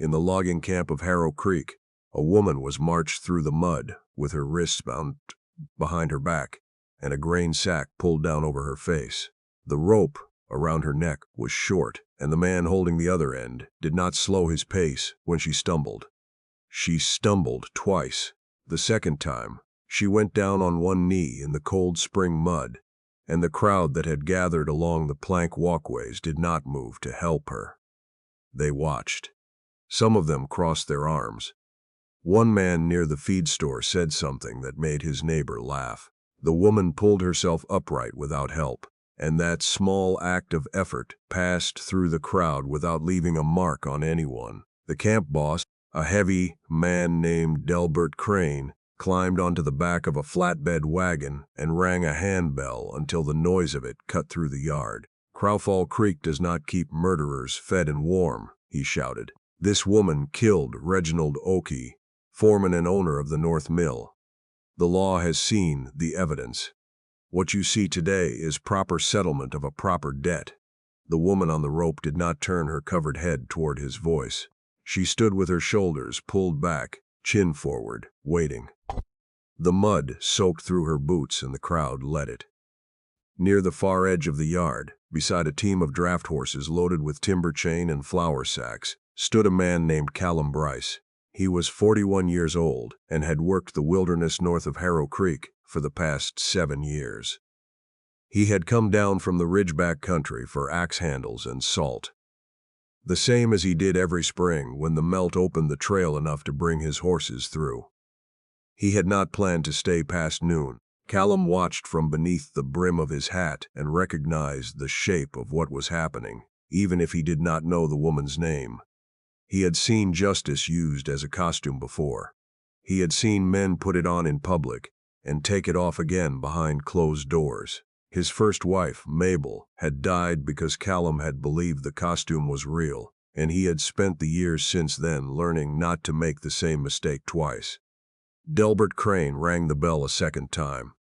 In the logging camp of Harrow Creek, a woman was marched through the mud with her wrists bound behind her back and a grain sack pulled down over her face. The rope around her neck was short, and the man holding the other end did not slow his pace when she stumbled. She stumbled twice. The second time, she went down on one knee in the cold spring mud, and the crowd that had gathered along the plank walkways did not move to help her. They watched. Some of them crossed their arms. One man near the feed store said something that made his neighbor laugh. The woman pulled herself upright without help, and that small act of effort passed through the crowd without leaving a mark on anyone. The camp boss, a heavy man named Delbert Crane, climbed onto the back of a flatbed wagon and rang a handbell until the noise of it cut through the yard. "Crowfall Creek does not keep murderers fed and warm," he shouted. "This woman killed Reginald Oakey, foreman and owner of the North Mill. The law has seen the evidence. What you see today is proper settlement of a proper debt." The woman on the rope did not turn her covered head toward his voice. She stood with her shoulders pulled back, chin forward, waiting. The mud soaked through her boots and the crowd let it. Near the far edge of the yard, beside a team of draft horses loaded with timber chain and flour sacks, stood a man named Callum Bryce. He was 41 years old and had worked the wilderness north of Harrow Creek for the past 7 years. He had come down from the ridgeback country for axe handles and salt, the same as he did every spring when the melt opened the trail enough to bring his horses through. He had not planned to stay past noon. Callum watched from beneath the brim of his hat and recognized the shape of what was happening, even if he did not know the woman's name. He had seen justice used as a costume before. He had seen men put it on in public and take it off again behind closed doors. His first wife, Mabel, had died because Callum had believed the costume was real, and he had spent the years since then learning not to make the same mistake twice. Delbert Crane rang the bell a second time.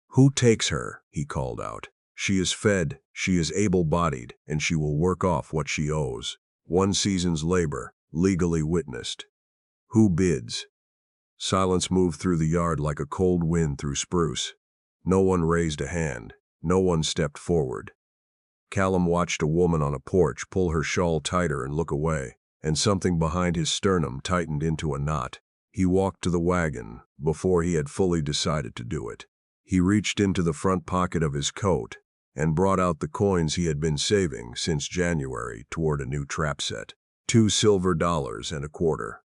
"Who takes her?" he called out. "She is fed, she is able-bodied, and she will work off what she owes. 1 season's labor, legally witnessed. Who bids?" Silence moved through the yard like a cold wind through spruce. No one raised a hand. No one stepped forward. Callum watched a woman on a porch pull her shawl tighter and look away, and something behind his sternum tightened into a knot. He walked to the wagon before he had fully decided to do it. He reached into the front pocket of his coat and brought out the coins he had been saving since January toward a new trap set. 2 silver dollars and a quarter.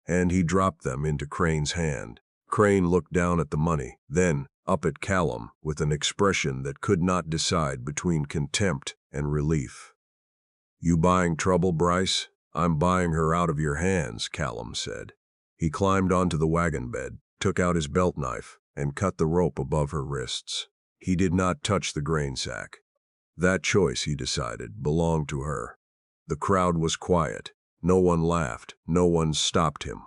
And he dropped them into Crane's hand. Crane looked down at the money, then up at Callum with an expression that could not decide between contempt and relief. "You buying trouble, Bryce?" "I'm buying her out of your hands," Callum said. He climbed onto the wagon bed, took out his belt knife, and cut the rope above her wrists. He did not touch the grain sack. That choice, he decided, belonged to her. The crowd was quiet. No one laughed. No one stopped him.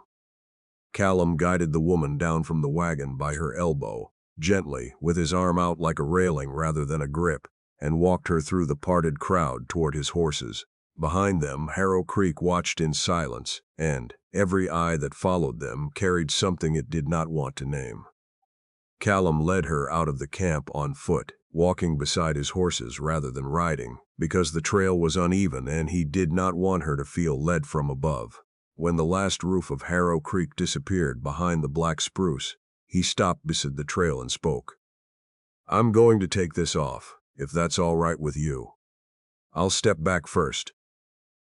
Callum guided the woman down from the wagon by her elbow, gently, with his arm out like a railing rather than a grip, and walked her through the parted crowd toward his horses. Behind them, Harrow Creek watched in silence, and every eye that followed them carried something it did not want to name. Callum led her out of the camp on foot, walking beside his horses rather than riding, because the trail was uneven and he did not want her to feel led from above. When the last roof of Harrow Creek disappeared behind the black spruce, he stopped beside the trail and spoke. "I'm going to take this off, if that's all right with you. I'll step back first."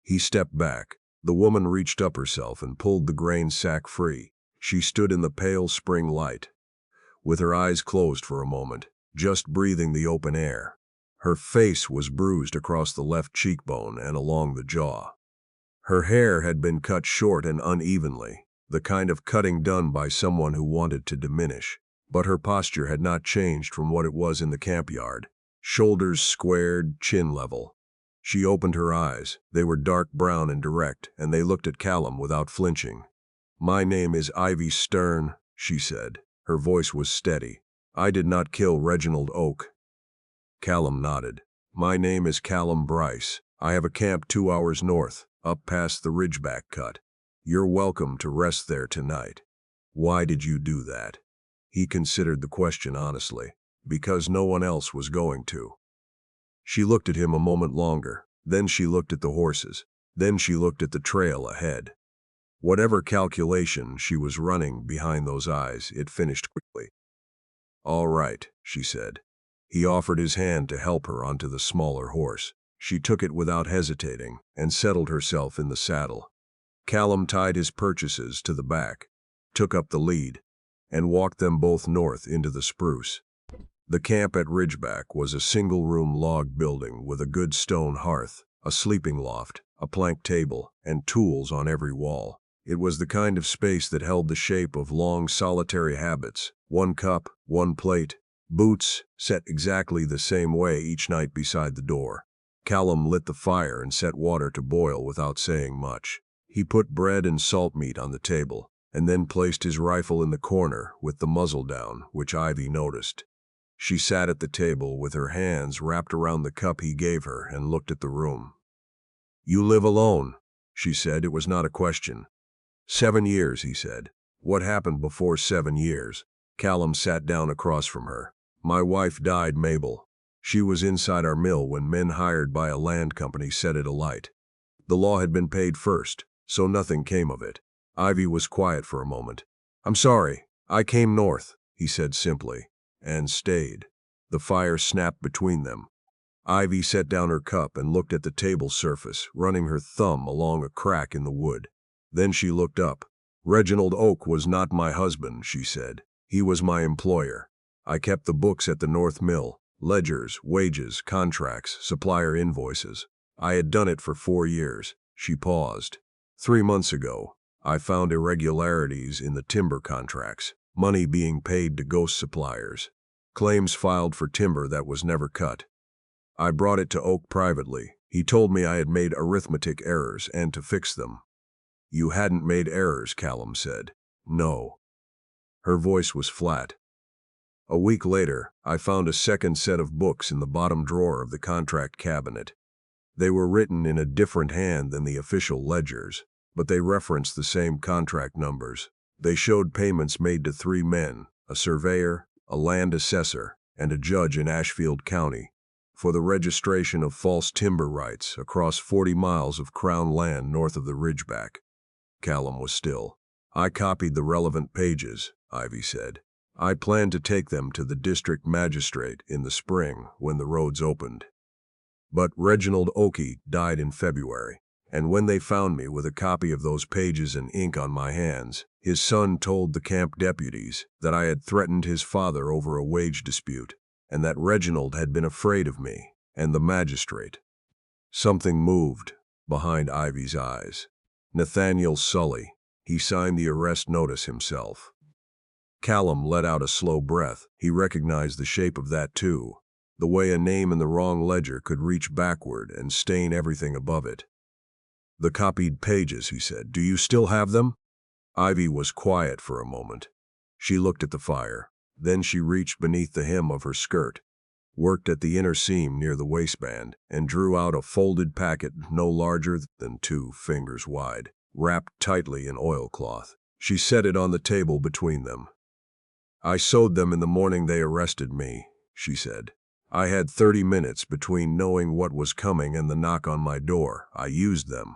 He stepped back. The woman reached up herself and pulled the grain sack free. She stood in the pale spring light, with her eyes closed for a moment, just breathing the open air. Her face was bruised across the left cheekbone and along the jaw. Her hair had been cut short and unevenly, the kind of cutting done by someone who wanted to diminish. But her posture had not changed from what it was in the camp yard. Shoulders squared, chin level. She opened her eyes. They were dark brown and direct, and they looked at Callum without flinching. "My name is Ivy Stern," she said. Her voice was steady. "I did not kill Reginald Oak." Callum nodded. "My name is Callum Bryce. I have a camp 2 hours north. up past the Ridgeback Cut. You're welcome to rest there tonight. Why did you do that? He considered the question honestly. Because no one else was going to. She looked at him a moment longer. Then she looked at the horses. Then she looked at the trail ahead. Whatever calculation she was running behind those eyes, it finished quickly. All right, she said. He offered his hand to help her onto the smaller horse. She took it without hesitating and settled herself in the saddle. Callum tied his purchases to the back, took up the lead, and walked them both north into the spruce. The camp at Ridgeback was a single-room log building with a good stone hearth, a sleeping loft, a plank table, and tools on every wall. It was the kind of space that held the shape of long solitary habits, one cup, one plate, boots set exactly the same way each night beside the door. Callum lit the fire and set water to boil without saying much. He put bread and salt meat on the table, and then placed his rifle in the corner with the muzzle down, which Ivy noticed. She sat at the table with her hands wrapped around the cup he gave her and looked at the room. You live alone, she said. It was not a question. 7 years, he said. What happened before 7 years? Callum sat down across from her. My wife died, Mabel. She was inside our mill when men hired by a land company set it alight. The law had been paid first, so nothing came of it. Ivy was quiet for a moment. I'm sorry, I came north, he said simply, and stayed. The fire snapped between them. Ivy set down her cup and looked at the table surface, running her thumb along a crack in the wood. Then she looked up. Reginald Oak was not my husband, she said. He was my employer. I kept the books at the North Mill, ledgers, wages, contracts, supplier invoices. I had done it for 4 years. She paused. 3 months ago, I found irregularities in the timber contracts, money being paid to ghost suppliers, claims filed for timber that was never cut. I brought it to Oak privately. He told me I had made arithmetic errors and to fix them. You hadn't made errors, Callum said. No. Her voice was flat. A week later, I found a second set of books in the bottom drawer of the contract cabinet. They were written in a different hand than the official ledgers, but they referenced the same contract numbers. They showed payments made to 3 men, a surveyor, a land assessor, and a judge in Ashfield County, for the registration of false timber rights across 40 miles of Crown land north of the Ridgeback. Callum was still. I copied the relevant pages, Ivy said. I planned to take them to the district magistrate in the spring when the roads opened. But Reginald Oakey died in February, and when they found me with a copy of those pages and ink on my hands, his son told the camp deputies that I had threatened his father over a wage dispute, and that Reginald had been afraid of me and the magistrate. Something moved behind Ivy's eyes. Nathaniel Sully. He signed the arrest notice himself. Callum let out a slow breath. He recognized the shape of that too, the way a name in the wrong ledger could reach backward and stain everything above it. The copied pages, he said. Do you still have them? Ivy was quiet for a moment. She looked at the fire. Then she reached beneath the hem of her skirt, worked at the inner seam near the waistband, and drew out a folded packet no larger than 2 fingers wide, wrapped tightly in oilcloth. She set it on the table between them. I sewed them in the morning they arrested me, she said. I had 30 minutes between knowing what was coming and the knock on my door. I used them.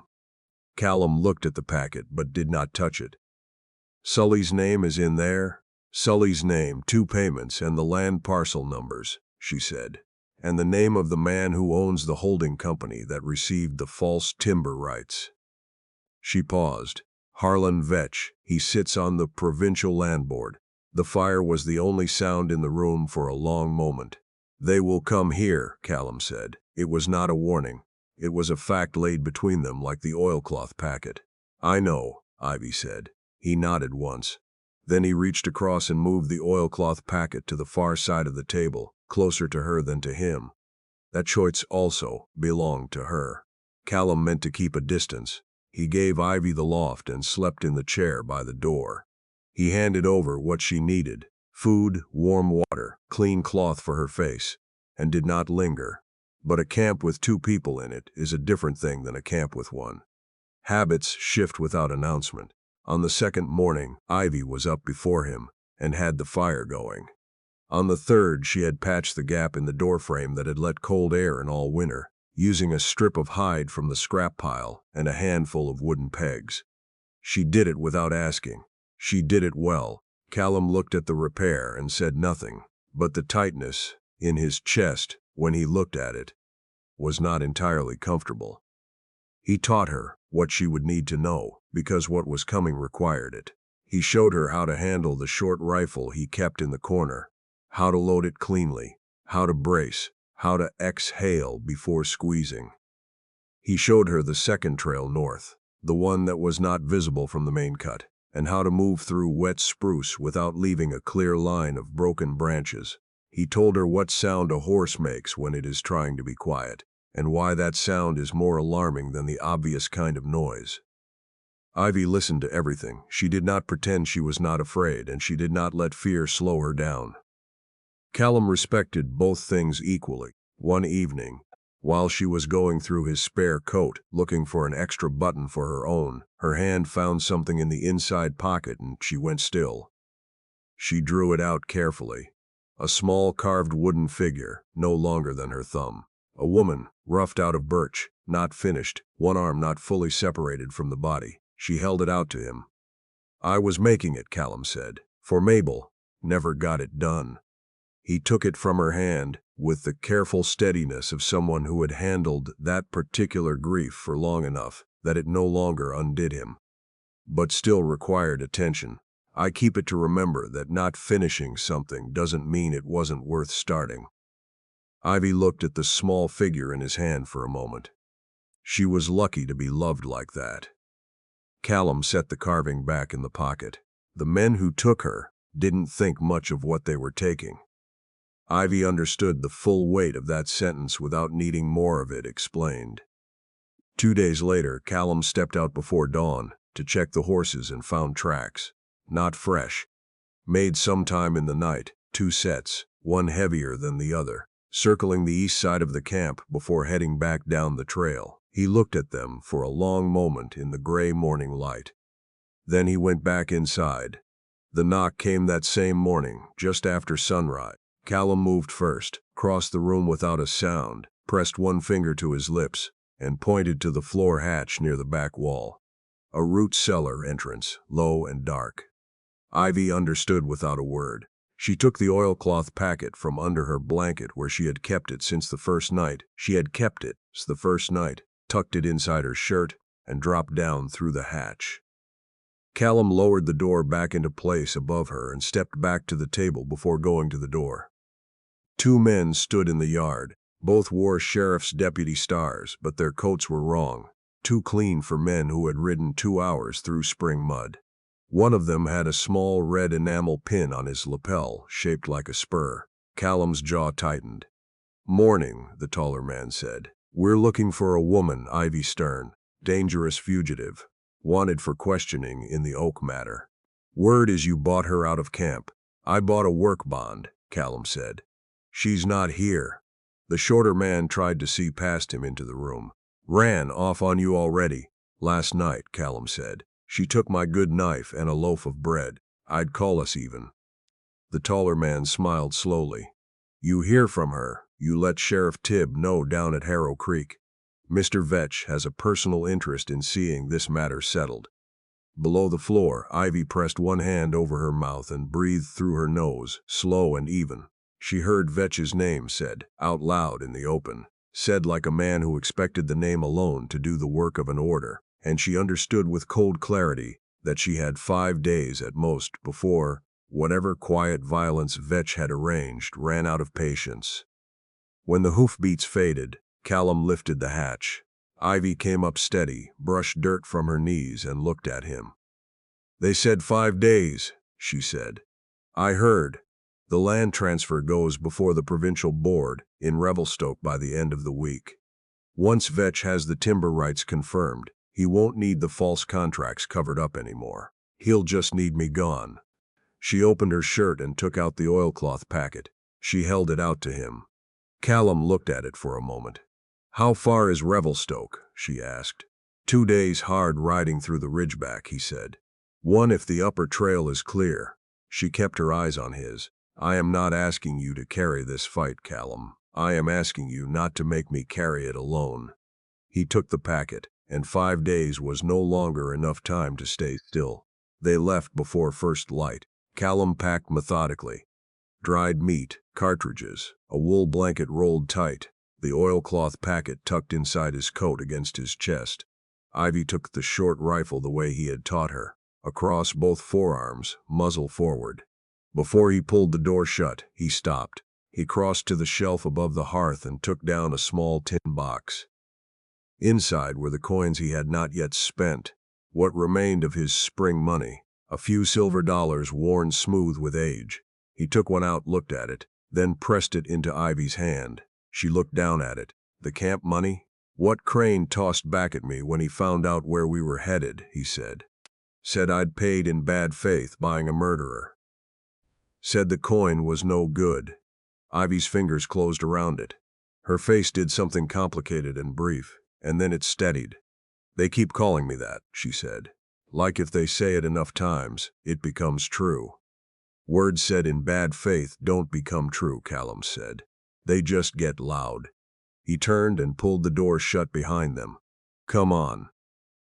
Callum looked at the packet but did not touch it. Sully's name is in there? Sully's name, 2 payments, and the land parcel numbers, she said. And the name of the man who owns the holding company that received the false timber rights. She paused. Harlan Vetch. He sits on the provincial land board. The fire was the only sound in the room for a long moment. They will come here, Callum said. It was not a warning. It was a fact laid between them like the oilcloth packet. I know, Ivy said. He nodded once. Then he reached across and moved the oilcloth packet to the far side of the table, closer to her than to him. That choice also belonged to her. Callum meant to keep a distance. He gave Ivy the loft and slept in the chair by the door. He handed over what she needed, food, warm water, clean cloth for her face, and did not linger. But a camp with 2 people in it is a different thing than a camp with 1. Habits shift without announcement. On the second morning, Ivy was up before him and had the fire going. On the third, she had patched the gap in the doorframe that had let cold air in all winter, using a strip of hide from the scrap pile and a handful of wooden pegs. She did it without asking. She did it well. Callum looked at the repair and said nothing, but the tightness in his chest when he looked at it was not entirely comfortable. He taught her what she would need to know, because what was coming required it. He showed her how to handle the short rifle he kept in the corner, how to load it cleanly, how to brace, how to exhale before squeezing. He showed her the second trail north, the one that was not visible from the main cut, and how to move through wet spruce without leaving a clear line of broken branches. He told her what sound a horse makes when it is trying to be quiet, and why that sound is more alarming than the obvious kind of noise. Ivy listened to everything. She did not pretend she was not afraid, and she did not let fear slow her down. Callum respected both things equally. One evening, while she was going through his spare coat, looking for an extra button for her own, her hand found something in the inside pocket and she went still. She drew it out carefully. A small carved wooden figure, no longer than her thumb. A woman, roughed out of birch, not finished, one arm not fully separated from the body. She held it out to him. "I was making it," Callum said, "for Mabel. Never got it done." He took it from her hand with the careful steadiness of someone who had handled that particular grief for long enough that it no longer undid him, but still required attention. "I keep it to remember that not finishing something doesn't mean it wasn't worth starting." Ivy looked at the small figure in his hand for a moment. She was lucky to be loved like that. Callum set the carving back in the pocket. The men who took her didn't think much of what they were taking. Ivy understood the full weight of that sentence without needing more of it explained. 2 days later, Callum stepped out before dawn to check the horses and found tracks. Not fresh. Made sometime in the night, 2 sets, one heavier than the other, circling the east side of the camp before heading back down the trail. He looked at them for a long moment in the gray morning light. Then he went back inside. The knock came that same morning, just after sunrise. Callum moved first, crossed the room without a sound, pressed one finger to his lips, and pointed to the floor hatch near the back wall. A root cellar entrance, low and dark. Ivy understood without a word. She took the oilcloth packet from under her blanket where she had kept it since the first night. Tucked it inside her shirt, and dropped down through the hatch. Callum lowered the door back into place above her and stepped back to the table before going to the door. 2 men stood in the yard. Both wore sheriff's deputy stars, but their coats were wrong, too clean for men who had ridden 2 hours through spring mud. One of them had a small red enamel pin on his lapel, shaped like a spur. Callum's jaw tightened. "Morning," the taller man said. "We're looking for a woman, Ivy Stern, dangerous fugitive, wanted for questioning in the Oak matter. Word is you bought her out of camp." "I bought a work bond," Callum said. "She's not here." The shorter man tried to see past him into the room. "Ran off on you already." "Last night," Callum said. "She took my good knife and a loaf of bread. I'd call us even." The taller man smiled slowly. "You hear from her. You let Sheriff Tibb know down at Harrow Creek. Mr. Vetch has a personal interest in seeing this matter settled." Below the floor, Ivy pressed one hand over her mouth and breathed through her nose, slow and even. She heard Vetch's name said, out loud in the open, said like a man who expected the name alone to do the work of an order, and she understood with cold clarity that she had 5 days at most before whatever quiet violence Vetch had arranged ran out of patience. When the hoofbeats faded, Callum lifted the hatch. Ivy came up steady, brushed dirt from her knees, and looked at him. "They said 5 days," she said. "I heard. The land transfer goes before the provincial board in Revelstoke by the end of the week. Once Vetch has the timber rights confirmed, he won't need the false contracts covered up anymore. He'll just need me gone." She opened her shirt and took out the oilcloth packet. She held it out to him. Callum looked at it for a moment. "How far is Revelstoke?" she asked. 2 days hard riding through the ridgeback, he said. 1 if the upper trail is clear. She kept her eyes on his. I am not asking you to carry this fight, Callum. I am asking you not to make me carry it alone. He took the packet, and 5 days was no longer enough time to stay still. They left before first light. Callum packed methodically. Dried meat, cartridges, a wool blanket rolled tight, the oilcloth packet tucked inside his coat against his chest. Ivy took the short rifle the way he had taught her, across both forearms, muzzle forward. Before he pulled the door shut, he stopped. He crossed to the shelf above the hearth and took down a small tin box. Inside were the coins he had not yet spent, what remained of his spring money, a few silver dollars worn smooth with age. He took one out, looked at it, then pressed it into Ivy's hand. She looked down at it. The camp money? What Crane tossed back at me when he found out where we were headed, he said. Said I'd paid in bad faith buying a murderer. Said the coin was no good. Ivy's fingers closed around it. Her face did something complicated and brief, and then it steadied. They keep calling me that, she said. Like if they say it enough times, it becomes true. Words said in bad faith don't become true, Callum said. They just get loud. He turned and pulled the door shut behind them. Come on.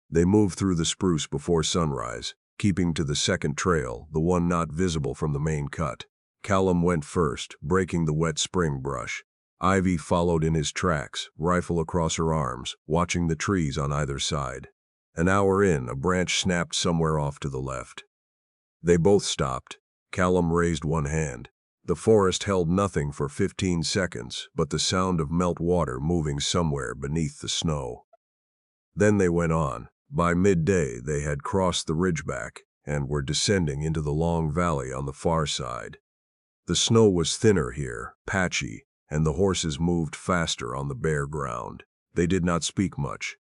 They moved through the spruce before sunrise, keeping to the second trail, the one not visible from the main cut. Callum went first, breaking the wet spring brush. Ivy followed in his tracks, rifle across her arms, watching the trees on either side. An hour in, a branch snapped somewhere off to the left. They both stopped. Callum raised one hand. The forest held nothing for 15 seconds but the sound of melt water moving somewhere beneath the snow. Then they went on. By midday they had crossed the ridgeback and were descending into the long valley on the far side. The snow was thinner here, patchy, and the horses moved faster on the bare ground. They did not speak much.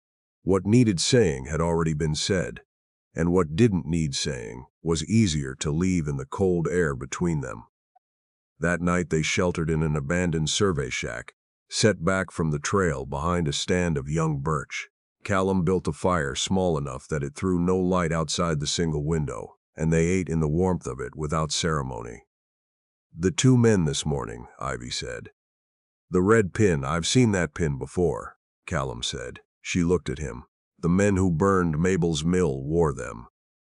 What needed saying had already been said, and what didn't need saying was easier to leave in the cold air between them. That night they sheltered in an abandoned survey shack, set back from the trail behind a stand of young birch. Callum built a fire small enough that it threw no light outside the single window, and they ate in the warmth of it without ceremony. The 2 men this morning, Ivy said. The red pin, I've seen that pin before, Callum said. She looked at him. The men who burned Mabel's mill wore them.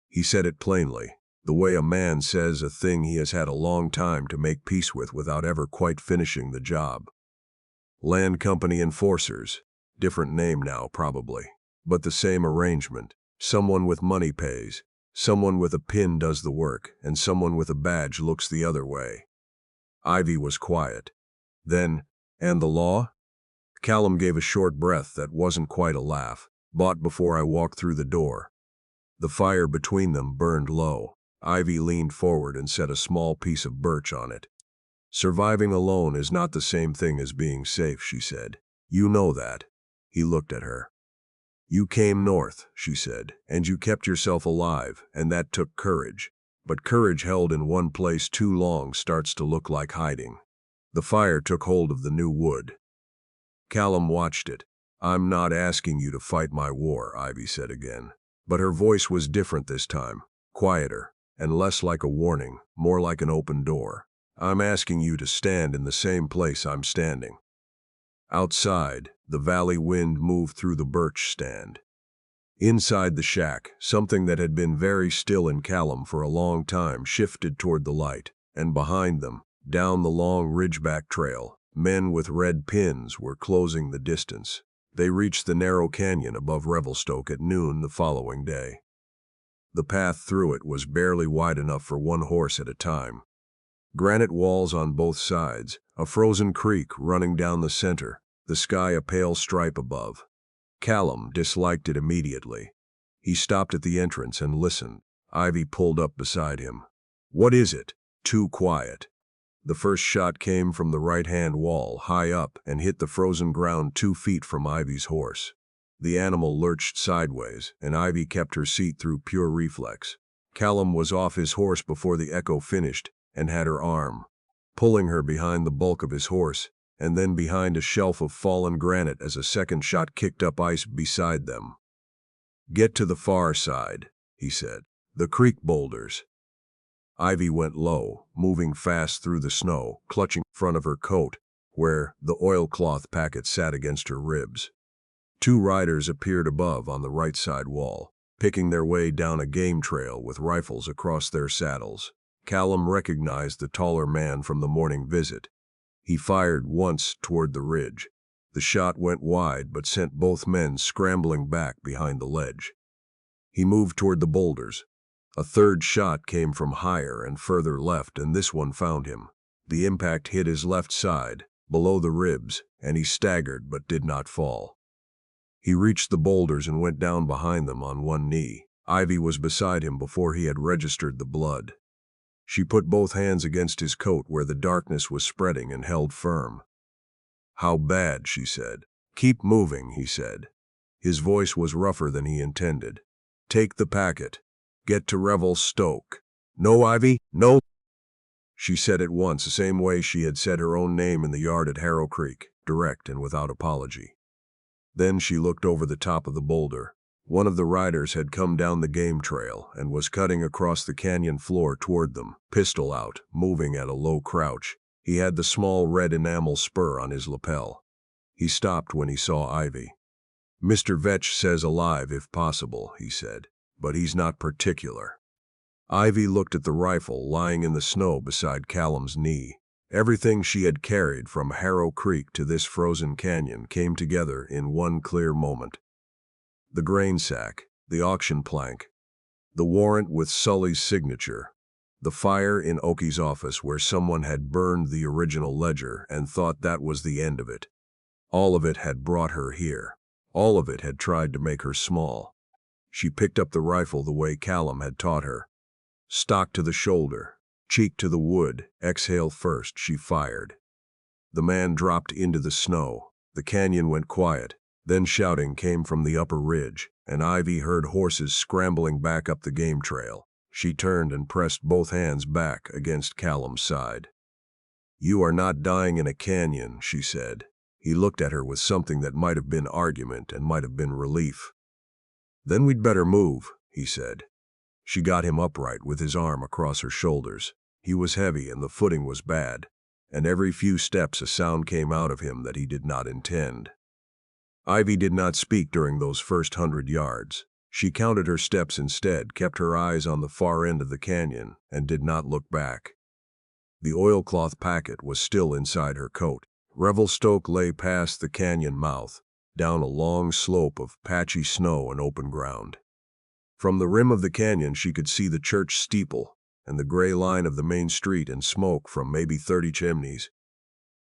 He said it plainly, the way a man says a thing he has had a long time to make peace with without ever quite finishing the job. Land company enforcers. Different name now, probably. But the same arrangement. Someone with money pays. Someone with a pin does the work, and someone with a badge looks the other way. Ivy was quiet. Then, and the law? Callum gave a short breath that wasn't quite a laugh. Bought before I walked through the door. The fire between them burned low. Ivy leaned forward and set a small piece of birch on it. Surviving alone is not the same thing as being safe, she said. You know that. He looked at her. You came north, she said, and you kept yourself alive, and that took courage. But courage held in one place too long starts to look like hiding. The fire took hold of the new wood. Callum watched it. I'm not asking you to fight my war, Ivy said again. But her voice was different this time, quieter, and less like a warning, more like an open door. I'm asking you to stand in the same place I'm standing. Outside, the valley wind moved through the birch stand. Inside the shack, something that had been very still in Callum for a long time shifted toward the light, and behind them, down the long ridgeback trail, men with red pins were closing the distance. They reached the narrow canyon above Revelstoke at noon the following day. The path through it was barely wide enough for one horse at a time. Granite walls on both sides, a frozen creek running down the center, the sky a pale stripe above. Callum disliked it immediately. He stopped at the entrance and listened. Ivy pulled up beside him. What is it? Too quiet. The first shot came from the right-hand wall, high up, and hit the frozen ground 2 feet from Ivy's horse. The animal lurched sideways, and Ivy kept her seat through pure reflex. Callum was off his horse before the echo finished, and had her arm, pulling her behind the bulk of his horse, and then behind a shelf of fallen granite as a second shot kicked up ice beside them. Get to the far side, he said. The creek boulders. Ivy went low, moving fast through the snow, clutching the front of her coat, where the oilcloth packet sat against her ribs. Two riders appeared above on the right side wall, picking their way down a game trail with rifles across their saddles. Callum recognized the taller man from the morning visit. He fired once toward the ridge. The shot went wide but sent both men scrambling back behind the ledge. He moved toward the boulders. A third shot came from higher and further left, and this one found him. The impact hit his left side, below the ribs, and he staggered but did not fall. He reached the boulders and went down behind them on one knee. Ivy was beside him before he had registered the blood. She put both hands against his coat where the darkness was spreading and held firm. "How bad?" she said. "Keep moving," he said. His voice was rougher than he intended. "Take the packet. Get to Revelstoke." "No, Ivy, no," she said at once, the same way she had said her own name in the yard at Harrow Creek, direct and without apology. Then she looked over the top of the boulder. One of the riders had come down the game trail and was cutting across the canyon floor toward them, pistol out, moving at a low crouch. He had the small red enamel spur on his lapel. He stopped when he saw Ivy. "Mr. Vetch says alive if possible," he said, "but he's not particular." Ivy looked at the rifle lying in the snow beside Callum's knee. Everything she had carried from Harrow Creek to this frozen canyon came together in one clear moment. The grain sack, the auction plank, the warrant with Sully's signature, the fire in Oakey's office where someone had burned the original ledger and thought that was the end of it. All of it had brought her here. All of it had tried to make her small. She picked up the rifle the way Callum had taught her. Stock to the shoulder, cheek to the wood, exhale first, she fired. The man dropped into the snow. The canyon went quiet. Then shouting came from the upper ridge, and Ivy heard horses scrambling back up the game trail. She turned and pressed both hands back against Callum's side. "You are not dying in a canyon," she said. He looked at her with something that might have been argument and might have been relief. "Then we'd better move," he said. She got him upright with his arm across her shoulders. He was heavy and the footing was bad, and every few steps a sound came out of him that he did not intend. Ivy did not speak during those first 100 yards. She counted her steps instead, kept her eyes on the far end of the canyon, and did not look back. The oilcloth packet was still inside her coat. Revelstoke lay past the canyon mouth, down a long slope of patchy snow and open ground. From the rim of the canyon she could see the church steeple and the gray line of the main street and smoke from maybe 30 chimneys.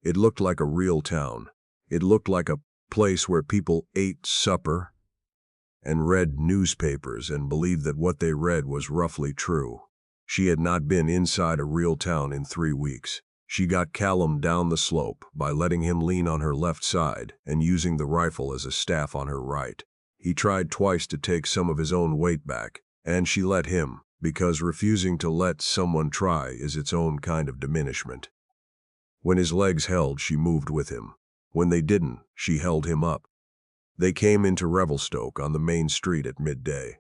It looked like a real town. It looked like a place where people ate supper and read newspapers and believed that what they read was roughly true. She had not been inside a real town in 3 weeks. She got Callum down the slope by letting him lean on her left side and using the rifle as a staff on her right. He tried twice to take some of his own weight back, and she let him, because refusing to let someone try is its own kind of diminishment. When his legs held, she moved with him. When they didn't, she held him up. They came into Revelstoke on the main street at midday.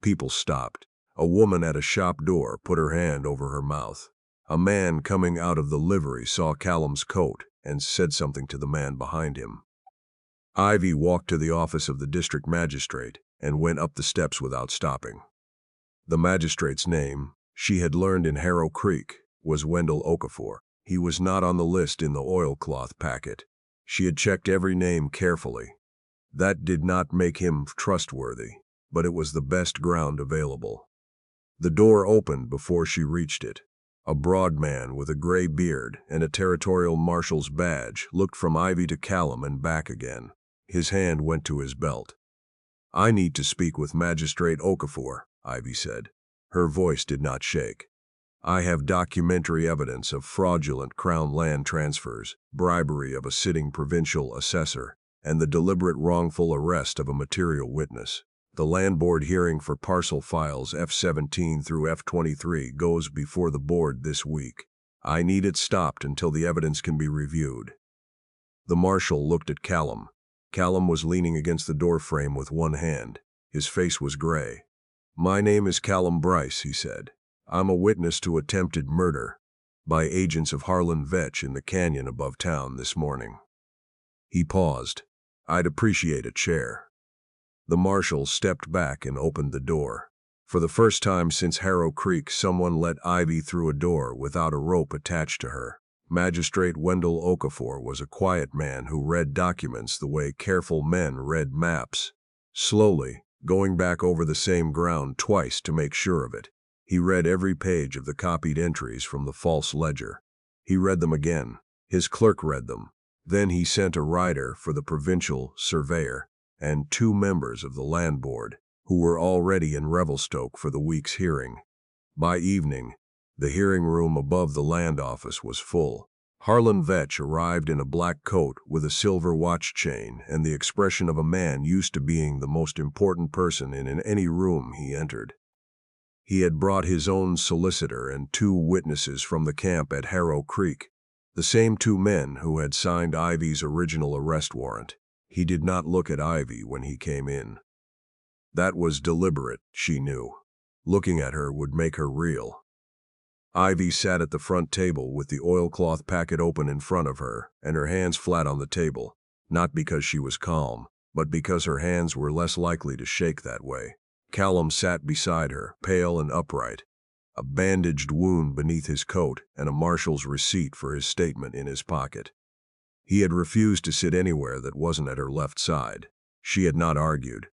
People stopped. A woman at a shop door put her hand over her mouth. A man coming out of the livery saw Callum's coat and said something to the man behind him. Ivy walked to the office of the district magistrate and went up the steps without stopping. The magistrate's name, she had learned in Harrow Creek, was Wendell Okafor. He was not on the list in the oilcloth packet. She had checked every name carefully. That did not make him trustworthy, but it was the best ground available. The door opened before she reached it. A broad man with a gray beard and a territorial marshal's badge looked from Ivy to Callum and back again. His hand went to his belt. "I need to speak with Magistrate Okafor," Ivy said. Her voice did not shake. "I have documentary evidence of fraudulent Crown land transfers, bribery of a sitting provincial assessor, and the deliberate wrongful arrest of a material witness. The land board hearing for parcel files F17 through F23 goes before the board this week. I need it stopped until the evidence can be reviewed." The marshal looked at Callum. Callum was leaning against the door frame with one hand. His face was gray. "My name is Callum Bryce," he said. "I'm a witness to attempted murder by agents of Harlan Vetch in the canyon above town this morning." He paused. "I'd appreciate a chair." The marshal stepped back and opened the door. For the first time since Harrow Creek, someone let Ivy through a door without a rope attached to her. Magistrate Wendell Okafor was a quiet man who read documents the way careful men read maps. Slowly, going back over the same ground twice to make sure of it, he read every page of the copied entries from the false ledger. He read them again. His clerk read them. Then he sent a rider for the provincial surveyor and 2 members of the land board, who were already in Revelstoke for the week's hearing. By evening, the hearing room above the land office was full. Harlan Vetch arrived in a black coat with a silver watch chain and the expression of a man used to being the most important person in any room he entered. He had brought his own solicitor and 2 witnesses from the camp at Harrow Creek, the same 2 men who had signed Ivy's original arrest warrant. He did not look at Ivy when he came in. That was deliberate, she knew. Looking at her would make her reel. Ivy sat at the front table with the oilcloth packet open in front of her and her hands flat on the table, not because she was calm, but because her hands were less likely to shake that way. Callum sat beside her, pale and upright, a bandaged wound beneath his coat and a marshal's receipt for his statement in his pocket. He had refused to sit anywhere that wasn't at her left side. She had not argued.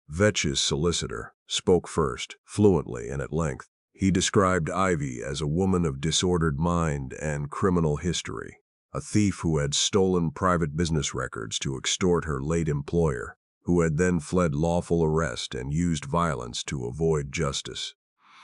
Vetch's solicitor spoke first, fluently and at length. He described Ivy as a woman of disordered mind and criminal history, a thief who had stolen private business records to extort her late employer, who had then fled lawful arrest and used violence to avoid justice.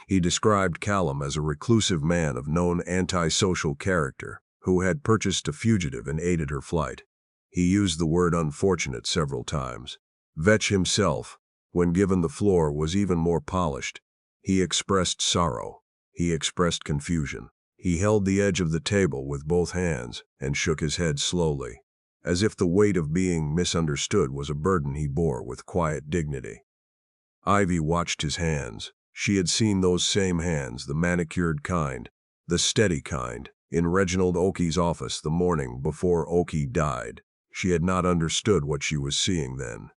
He described Callum as a reclusive man of known antisocial character, who had purchased a fugitive and aided her flight. He used the word unfortunate several times. Vetch himself, when given the floor, was even more polished. He expressed sorrow. He expressed confusion. He held the edge of the table with both hands and shook his head slowly, as if the weight of being misunderstood was a burden he bore with quiet dignity. Ivy watched his hands. She had seen those same hands, the manicured kind, the steady kind, in Reginald Oakey's office the morning before Oakey died. She had not understood what she was seeing then.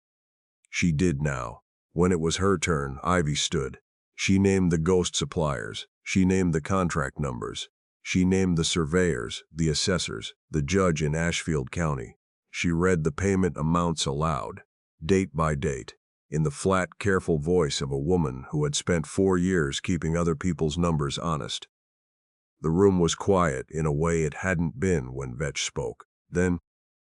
She did now. When it was her turn, Ivy stood. She named the ghost suppliers. She named the contract numbers. She named the surveyors, the assessors, the judge in Ashfield County. She read the payment amounts aloud, date by date, in the flat, careful voice of a woman who had spent 4 years keeping other people's numbers honest. The room was quiet in a way it hadn't been when Vetch spoke. Then,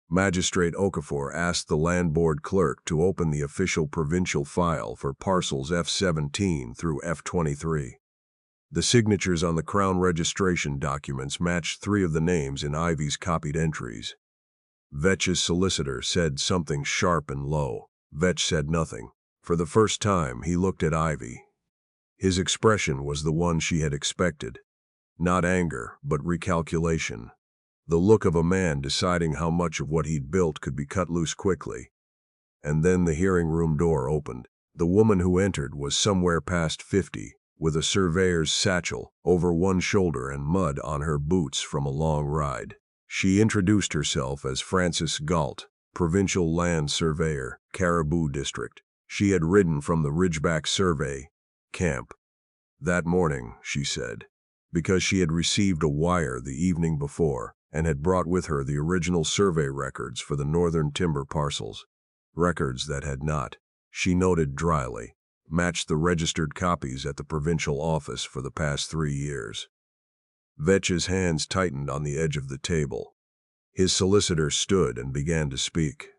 Magistrate Okafor asked the land board clerk to open the official provincial file for parcels F17 through F23. The signatures on the Crown registration documents matched 3 of the names in Ivy's copied entries. Vetch's solicitor said something sharp and low. Vetch said nothing. For the first time, he looked at Ivy. His expression was the one she had expected. Not anger, but recalculation. The look of a man deciding how much of what he'd built could be cut loose quickly. And then the hearing room door opened. The woman who entered was somewhere past 50, with a surveyor's satchel over one shoulder and mud on her boots from a long ride. She introduced herself as Frances Galt, Provincial Land Surveyor, Caribou District. She had ridden from the Ridgeback Survey camp that morning, she said, because she had received a wire the evening before and had brought with her the original survey records for the northern timber parcels. Records that had not, she noted dryly, matched the registered copies at the provincial office for the past 3 years. Vetch's hands tightened on the edge of the table. His solicitor stood and began to speak.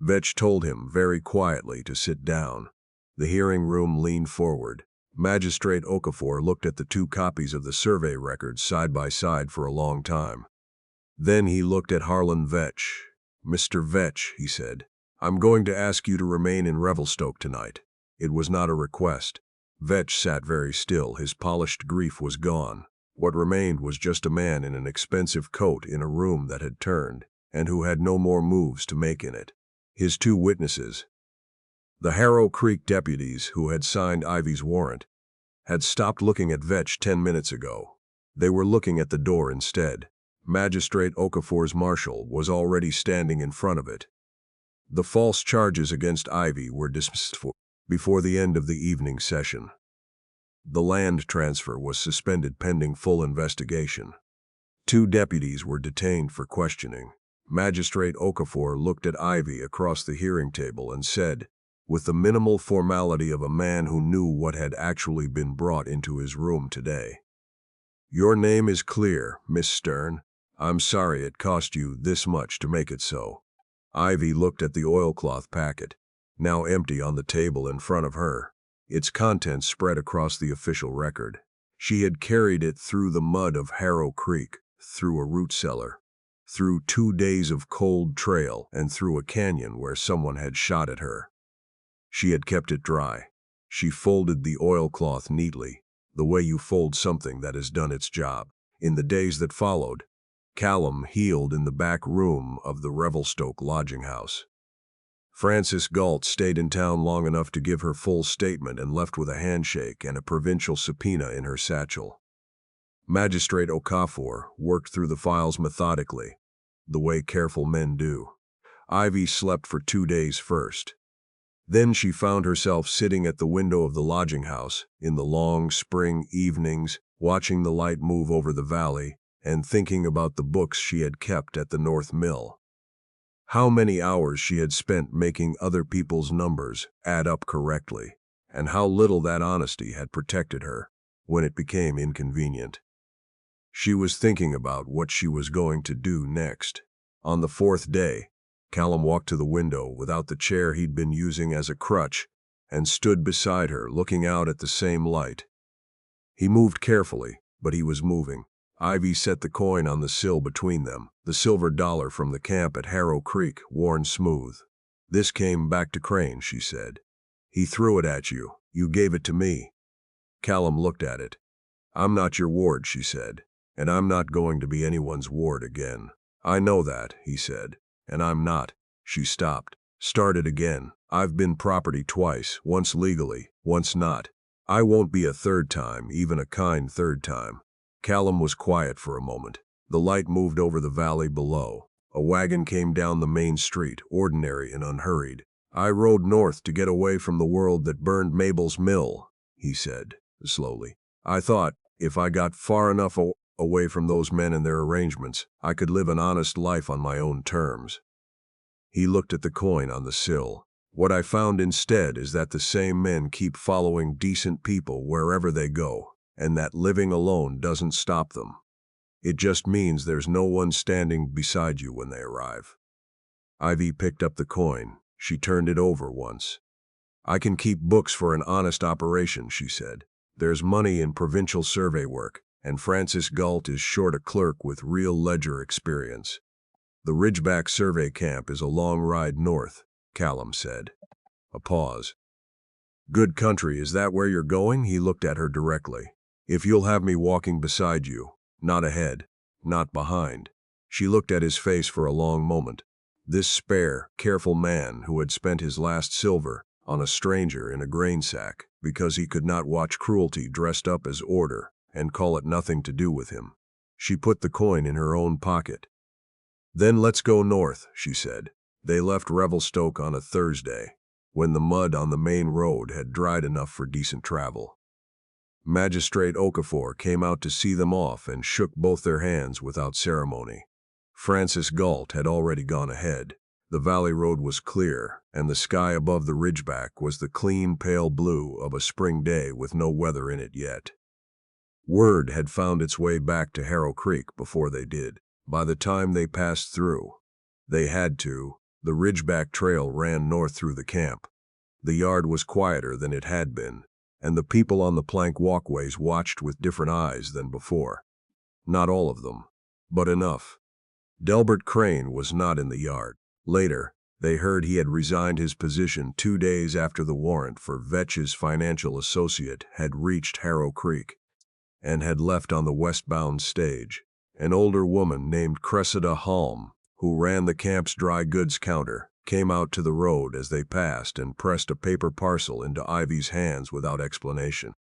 Vetch told him very quietly to sit down. The hearing room leaned forward. Magistrate Okafor looked at the 2 copies of the survey records side by side for a long time. Then he looked at Harlan Vetch. "Mr. Vetch," he said, "I'm going to ask you to remain in Revelstoke tonight." It was not a request. Vetch sat very still. His polished grief was gone. What remained was just a man in an expensive coat in a room that had turned, and who had no more moves to make in it. His 2 witnesses, The Harrow Creek deputies who had signed Ivy's warrant had stopped looking at Vetch 10 minutes ago. They were looking at the door instead. Magistrate Okafor's marshal was already standing in front of it. The false charges against Ivy were dismissed before the end of the evening session. The land transfer was suspended pending full investigation. 2 deputies were detained for questioning. Magistrate Okafor looked at Ivy across the hearing table and said, with the minimal formality of a man who knew what had actually been brought into his room today, "Your name is clear, Miss Stern. I'm sorry it cost you this much to make it so." Ivy looked at the oilcloth packet, now empty on the table in front of her, its contents spread across the official record. She had carried it through the mud of Harrow Creek, through a root cellar, through 2 days of cold trail, and through a canyon where someone had shot at her. She had kept it dry. She folded the oilcloth neatly, the way you fold something that has done its job. In the days that followed, Callum healed in the back room of the Revelstoke lodging house. Frances Galt stayed in town long enough to give her full statement and left with a handshake and a provincial subpoena in her satchel. Magistrate Okafor worked through the files methodically, the way careful men do. Ivy slept for 2 days first. Then she found herself sitting at the window of the lodging house in the long spring evenings, watching the light move over the valley and thinking about the books she had kept at the North Mill. How many hours she had spent making other people's numbers add up correctly, and how little that honesty had protected her when it became inconvenient. She was thinking about what she was going to do next. On the 4th day, Callum walked to the window without the chair he'd been using as a crutch and stood beside her, looking out at the same light. He moved carefully, but he was moving. Ivy set the coin on the sill between them, the silver dollar from the camp at Harrow Creek, worn smooth. "This came back to Crane," she said. "He threw it at you. You gave it to me." Callum looked at it. "I'm not your ward," she said, "and I'm not going to be anyone's ward again." "I know that," he said, "and I'm not." She stopped, started again. "I've been property twice, once legally, once not. I won't be a third time, even a kind third time." Callum was quiet for a moment. The light moved over the valley below. A wagon came down the main street, ordinary and unhurried. "I rode north to get away from the world that burned Mabel's mill," he said, slowly. "I thought, if I got far enough away from those men and their arrangements, I could live an honest life on my own terms." He looked at the coin on the sill. "What I found instead is that the same men keep following decent people wherever they go, and that living alone doesn't stop them. It just means there's no one standing beside you when they arrive." Ivy picked up the coin. She turned it over once. "I can keep books for an honest operation," she said. "There's money in provincial survey work, and Frances Galt is short a clerk with real ledger experience." "The Ridgeback Survey Camp is a long ride north," Callum said. A pause. "Good country, is that where you're going?" He looked at her directly. "If you'll have me walking beside you, not ahead, not behind." She looked at his face for a long moment. This spare, careful man who had spent his last silver on a stranger in a grain sack because he could not watch cruelty dressed up as order and call it nothing to do with him. She put the coin in her own pocket. "Then let's go north," she said. They left Revelstoke on a Thursday, when the mud on the main road had dried enough for decent travel. Magistrate Okafor came out to see them off and shook both their hands without ceremony. Frances Galt had already gone ahead. The valley road was clear, and the sky above the ridgeback was the clean, pale blue of a spring day with no weather in it yet. Word had found its way back to Harrow Creek before they did. By the time they passed through, they had to. The ridgeback trail ran north through the camp. The yard was quieter than it had been, and the people on the plank walkways watched with different eyes than before. Not all of them, but enough. Delbert Crane was not in the yard. Later, they heard he had resigned his position 2 days after the warrant for Vetch's financial associate had reached Harrow Creek and had left on the westbound stage. An older woman named Cressida Halm, who ran the camp's dry goods counter, came out to the road as they passed and pressed a paper parcel into Ivy's hands without explanation.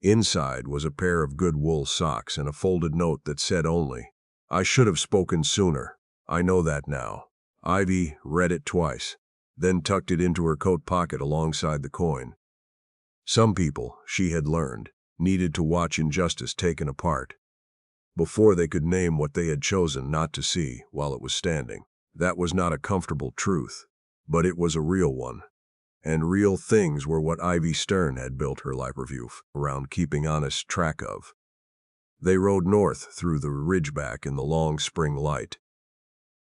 Inside was a pair of good wool socks and a folded note that said only, "I should have spoken sooner. I know that now." Ivy read it twice, then tucked it into her coat pocket alongside the coin. Some people, she had learned, needed to watch injustice taken apart before they could name what they had chosen not to see while it was standing. That was not a comfortable truth, but it was a real one. And real things were what Ivy Stern had built her life review around keeping honest track of. They rode north through the ridgeback in the long spring light.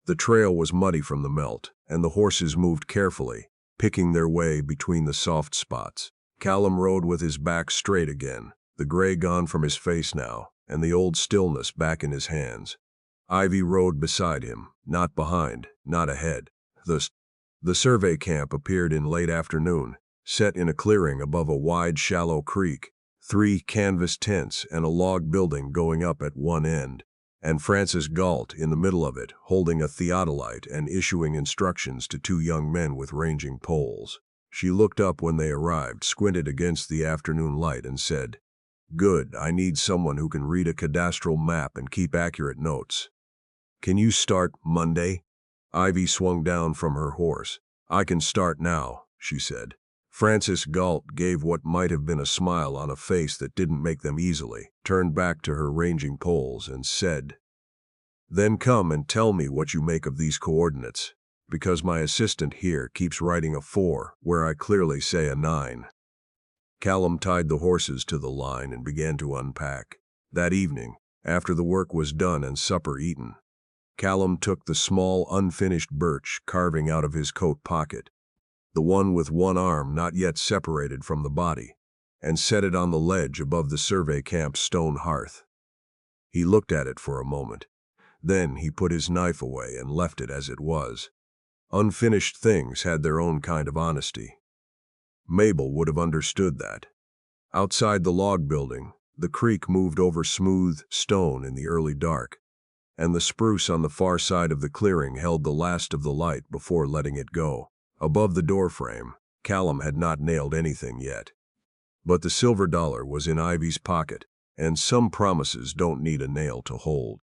The trail was muddy from the melt, and the horses moved carefully, picking their way between the soft spots. Callum rode with his back straight again, the gray gone from his face now, and the old stillness back in his hands. Ivy rode beside him, not behind, not ahead. The survey camp appeared in late afternoon, set in a clearing above a wide, shallow creek, 3 canvas tents and a log building going up at one end, and Frances Galt in the middle of it, holding a theodolite and issuing instructions to 2 young men with ranging poles. She looked up when they arrived, squinted against the afternoon light, and said, "Good, I need someone who can read a cadastral map and keep accurate notes. Can you start Monday?" Ivy swung down from her horse. "I can start now," she said. Frances Galt gave what might have been a smile on a face that didn't make them easily, turned back to her ranging poles, and said, "Then come and tell me what you make of these coordinates, because my assistant here keeps writing a 4 where I clearly say a 9. Callum tied the horses to the line and began to unpack. That evening, after the work was done and supper eaten, Callum took the small, unfinished birch carving out of his coat pocket, the one with one arm not yet separated from the body, and set it on the ledge above the survey camp's stone hearth. He looked at it for a moment. Then he put his knife away and left it as it was. Unfinished things had their own kind of honesty. Mabel would have understood that. Outside the log building, the creek moved over smooth stone in the early dark, and the spruce on the far side of the clearing held the last of the light before letting it go. Above the doorframe, Callum had not nailed anything yet. But the silver dollar was in Ivy's pocket, and some promises don't need a nail to hold.